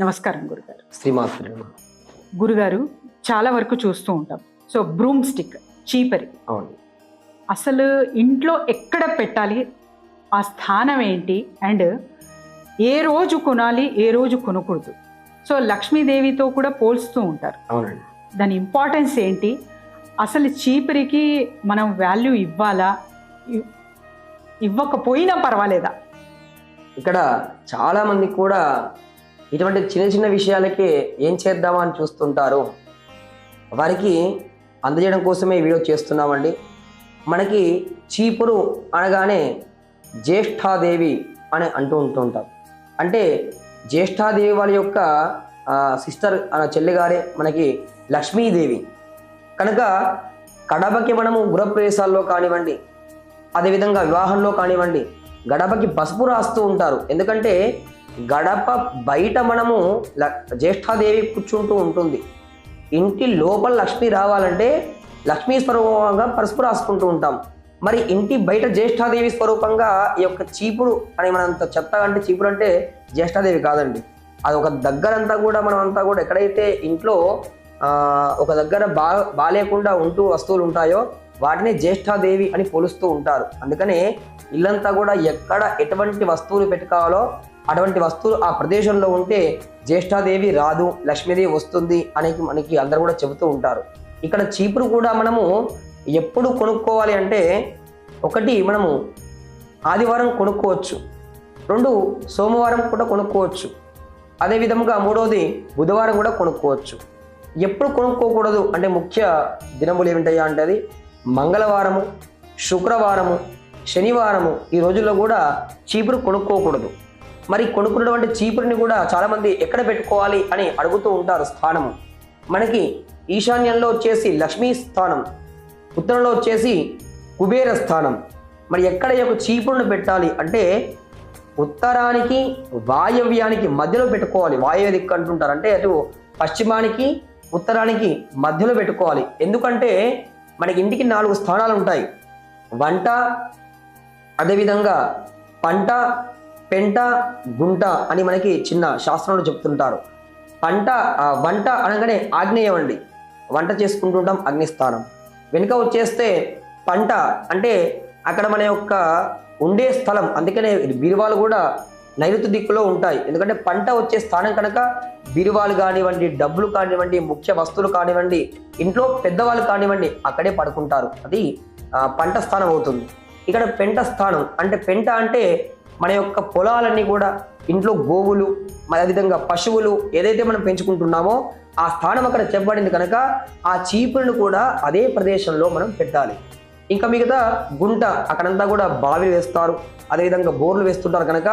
నమస్కారం గురుగారు. శ్రీమాత్రే. గురుగారు, చాలా వరకు చూస్తూ ఉంటాం. సో బ్రూమ్ స్టిక్, చీపరి, అవును. అసలు ఇంట్లో ఎక్కడ పెట్టాలి, ఆ స్థానం ఏంటి, అండ్ ఏ రోజు కొనాలి, ఏ రోజు కొనకూడదు? సో లక్ష్మీదేవితో కూడా పోల్స్తూ ఉంటారు. అవునండి. దాని ఇంపార్టెన్స్ ఏంటి, అసలు చీపరికి మనం వాల్యూ ఇవ్వాలా, ఇవ్వకపోయినా పర్వాలేదా? ఇక్కడ చాలా మంది కూడా ఇటువంటి చిన్న చిన్న విషయాలకే ఏం చేద్దామా అని చూస్తుంటారు. వారికి అందజేయడం కోసమే ఈ వీడియో చేస్తున్నామండి. మనకి చీపురు అనగానే జ్యేష్ఠాదేవి అని ఉంటుంటాం. అంటే జ్యేష్ఠాదేవి వాళ్ళ యొక్క సిస్టర్ చెల్లిగారే మనకి లక్ష్మీదేవి కనుక కడపకి మనము గృహప్రవేశాల్లో కానివ్వండి, అదేవిధంగా వివాహంలో కానివ్వండి, గడపకి పసుపు రాస్తూ ఉంటారు. ఎందుకంటే గడప బయట మనము జ్యేష్ఠాదేవి కూర్చుంటూ ఉంటుంది. ఇంటి లోపల లక్ష్మి రావాలంటే లక్ష్మీ స్వరూపంగా పసుపు రాసుకుంటూ ఉంటాం. మరి ఇంటి బయట జ్యేష్ఠాదేవి స్వరూపంగా ఈ యొక్క చీపురు అని మనంత చెత్త అంటే చీపురు అంటే జ్యేష్ఠాదేవి కాదండి. అది ఒక దగ్గరంతా కూడా మనం అంతా కూడా ఎక్కడైతే ఇంట్లో ఒక దగ్గర బాలేకుండా ఉంటూ వస్తువులు ఉంటాయో వాటిని జ్యేష్ఠాదేవి అని పోలుస్తూ ఉంటారు. అందుకనే ఇల్లంతా కూడా ఎక్కడ ఎటువంటి వస్తువులు పెట్టుకోవాలో అటువంటి వస్తువులు ఆ ప్రదేశంలో ఉంటే జ్యేష్ఠాదేవి రాదు, లక్ష్మీదేవి వస్తుంది అనేది మనకి అందరూ కూడా చెబుతూ ఉంటారు. ఇక్కడ చీపురు కూడా మనము ఎప్పుడు కొనుక్కోవాలి అంటే, ఒకటి మనము ఆదివారం కొనుక్కోవచ్చు, 2 సోమవారం కూడా కొనుక్కోవచ్చు, అదేవిధంగా 3వది బుధవారం కూడా కొనుక్కోవచ్చు. ఎప్పుడు కొనుక్కోకూడదు అంటే ముఖ్య దినములు ఏమిటయ్యా అంటే అది మంగళవారము, శుక్రవారము, శనివారము ఈ రోజుల్లో కూడా చీపురు కొనుక్కోకూడదు. మరి కొనుక్కున్నటువంటి చీపురుని కూడా చాలామంది ఎక్కడ పెట్టుకోవాలి అని అడుగుతూ ఉంటారు. స్థానము మనకి ఈశాన్యంలో వచ్చేసి లక్ష్మీ స్థానం, ఉత్తరంలో వచ్చేసి కుబేర స్థానం. మరి ఎక్కడ ఈ యొక్క చీపురుని పెట్టాలి అంటే ఉత్తరానికి వాయవ్యానికి మధ్యలో పెట్టుకోవాలి. వాయవ్య దిక్కు అంటుంటారు, అంటే అటు పశ్చిమానికి ఉత్తరానికి మధ్యలో పెట్టుకోవాలి. ఎందుకంటే మనకి ఇంటికి 4 స్థానాలు ఉంటాయి: వంట, అదేవిధంగా పంట, పెంట, గుంట అని మనకి చిన్న శాస్త్రంలో చెప్తుంటారు. వంట అనగానే ఆగ్నేయం అండి, వంట చేసుకుంటుంటాం, అగ్నిస్థానం. వెనుక వచ్చేస్తే పంట అంటే అక్కడ మన యొక్క ఉండే స్థలం, అందుకనే బీరువాలు కూడా నైరుతి దిక్కులో ఉంటాయి. ఎందుకంటే పంట వచ్చే స్థానం కనుక బీరువాలు కానివ్వండి, డబ్బులు కానివ్వండి, ముఖ్య వస్తువులు కానివ్వండి, ఇంట్లో పెద్దవాళ్ళు కానివ్వండి అక్కడే పడుకుంటారు. అది పంట స్థానం అవుతుంది. ఇక్కడ పెంట స్థానం అంటే పెంట అంటే మన యొక్క పొలాలన్నీ కూడా, ఇంట్లో గోవులు, అదేవిధంగా పశువులు ఏదైతే మనం పెంచుకుంటున్నామో ఆ స్థానం అక్కడ చెప్పబడింది కనుక ఆ చీపురును కూడా అదే ప్రదేశంలో మనం పెట్టాలి. ఇంకా మిగతా గుంట, అక్కడంతా కూడా బావిలు వేస్తారు, అదేవిధంగా బోర్లు వేస్తుంటారు కనుక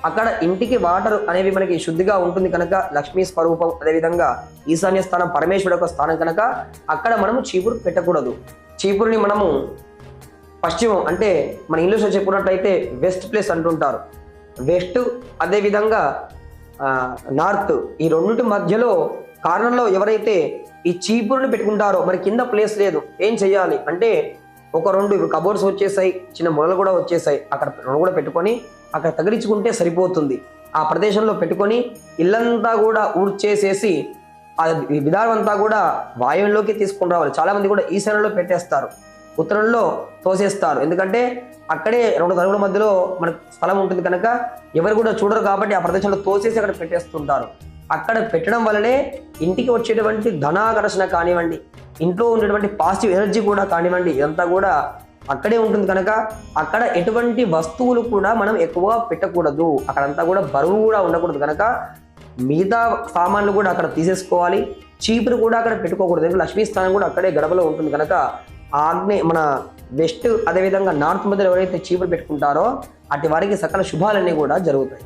అక్కడ ఇంటికి వాటర్ అనేవి మనకి శుద్ధిగా ఉంటుంది కనుక లక్ష్మీ స్వరూపం, అదేవిధంగా ఈశాన్య స్థానం పరమేశ్వరుడు యొక్క స్థానం కనుక అక్కడ మనము చీపురు పెట్టకూడదు. చీపురుని మనము పశ్చిమం అంటే మన ఇంగ్లీష్లో చెప్పుకున్నట్లయితే వెస్ట్ ప్లేస్ అంటుంటారు. వెస్ట్ అదేవిధంగా నార్త్, ఈ రెండింటి మధ్యలో కారణంలో ఎవరైతే ఈ చీపురుని పెట్టుకుంటారో మరి కింద ప్లేస్ లేదు, ఏం చెయ్యాలి అంటే ఒక 2 కబోర్డ్స్ వచ్చేసాయి, చిన్న మొలలు కూడా వచ్చేసాయి, అక్కడ 2 కూడా పెట్టుకొని అక్కడ తగిలించుకుంటే సరిపోతుంది. ఆ ప్రదేశంలో పెట్టుకొని ఇల్లంతా కూడా ఊడ్చేసేసి ఆ విధానం అంతా కూడా వాయువులోకి తీసుకొని రావాలి. చాలామంది కూడా ఈశాన్యంలో పెట్టేస్తారు, ఉత్తరంలో తోసేస్తారు. ఎందుకంటే అక్కడే 2 తలుపుల మధ్యలో మనకు స్థలం ఉంటుంది కనుక ఎవరు కూడా చూడరు కాబట్టి ఆ ప్రదేశంలో తోసేసి అక్కడ పెట్టేస్తుంటారు. అక్కడ పెట్టడం వల్లనే ఇంటికి వచ్చేటువంటి ధనాకర్షణ కానివ్వండి, ఇంట్లో ఉండేటువంటి పాజిటివ్ ఎనర్జీ కూడా కానివ్వండి, ఇదంతా కూడా అక్కడే ఉంటుంది కనుక అక్కడ ఎటువంటి వస్తువులు కూడా మనం ఎక్కువగా పెట్టకూడదు. అక్కడంతా కూడా బరువు కూడా ఉండకూడదు కనుక మిగతా సామాన్లు కూడా అక్కడ తీసేసుకోవాలి. చీపురు కూడా అక్కడ పెట్టుకోకూడదు. ఎందుకంటే లక్ష్మీ స్థానం కూడా అక్కడే గడపలో ఉంటుంది కనుక మన వెస్ట్ అదేవిధంగా నార్త్ మధ్యలో ఎవరైతే చీపురు పెట్టుకుంటారో అటు వారికి సకల శుభాలన్నీ కూడా జరుగుతాయి.